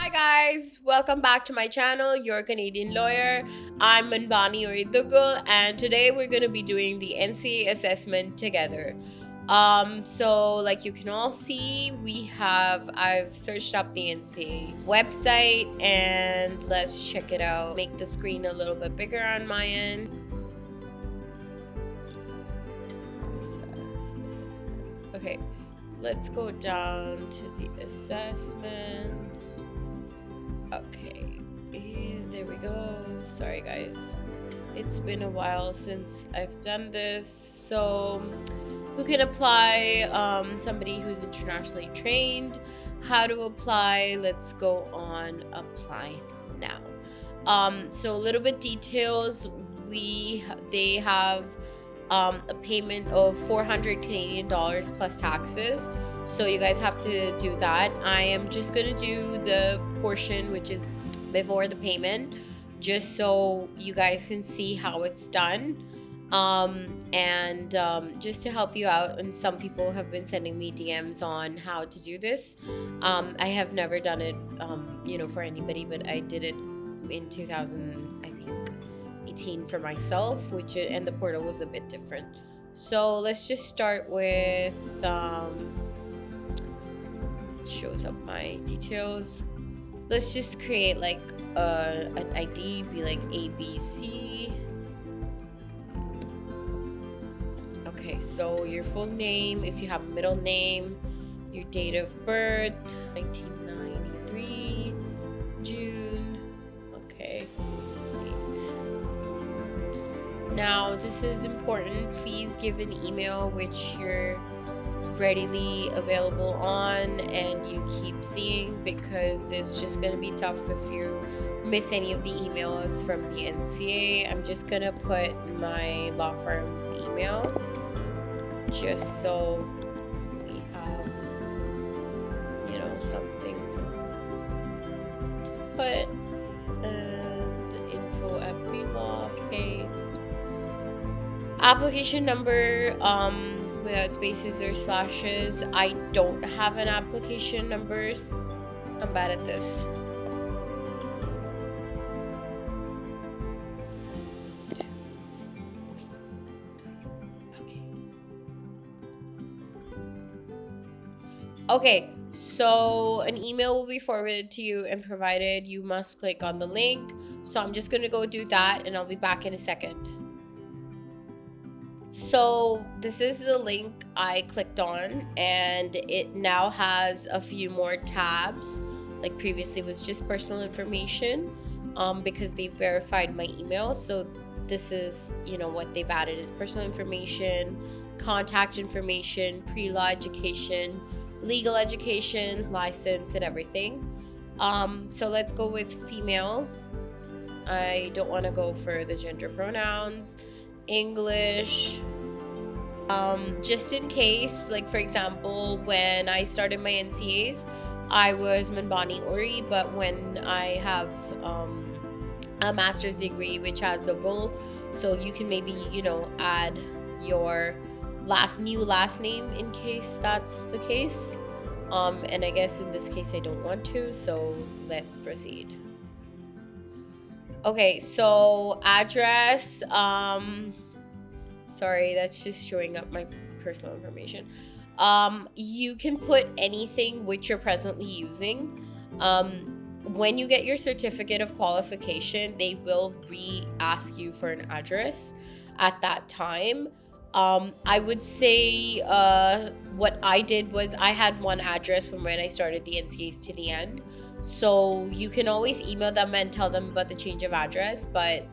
Hi guys, welcome back to my channel, Your Canadian Lawyer. I'm Manbani Oridugul, and today we're going to be doing the NCA assessment together. So like you can all see, I've searched up the NCA website and let's check it out. Make the screen a little bit bigger on my end. Okay, let's go down to the assessment. Okay, and there we go. Sorry guys, it's been a while since I've done this. So who can apply? Somebody who's internationally trained. How to apply? Let's go on apply now. So a little bit details. They have a payment of 400 Canadian dollars plus taxes, so you guys have to do that. I am just gonna do the portion which is before the payment, just so you guys can see how it's done, and just to help you out. And some people have been sending me DMs on how to do this. I have never done it for anybody, but I did it in 2018 for myself, and the portal was a bit different. So let's just start with it shows up my details. Let's just create like an ID, be like ABC. Okay, so your full name, if you have a middle name, your date of birth, 1993 June. Okay. Now, this is important. Please give an email which you're readily available on and you keep seeing, because it's just going to be tough if you miss any of the emails from the NCA. I'm just going to put my law firm's email just so we have, something to put. And info at pre-law, paste. Application number without spaces or slashes. I don't have an application numbers. I'm bad at this. Okay, so an email will be forwarded to you and provided. You must click on the link. So I'm just gonna go do that and I'll be back in a second. So this is the link I clicked on, and it now has a few more tabs. Like previously it was just personal information, because they verified my email. So this is, what they've added is personal information, contact information, pre-law education, legal education, license, and everything. So let's go with female. I don't want to go for the gender pronouns. English, just in case, like for example, when I started my NCAs, I was Manbani Ori, but when I have a master's degree which has double, so you can maybe add your new last name in case that's the case. And I guess in this case I don't want to, so let's proceed. Okay, so address, sorry, that's just showing up my personal information. You can put anything which you're presently using. When you get your certificate of qualification, they will re-ask you for an address at that time. I would say what I did was I had one address from when I started the NCAs to the end. So you can always email them and tell them about the change of address, but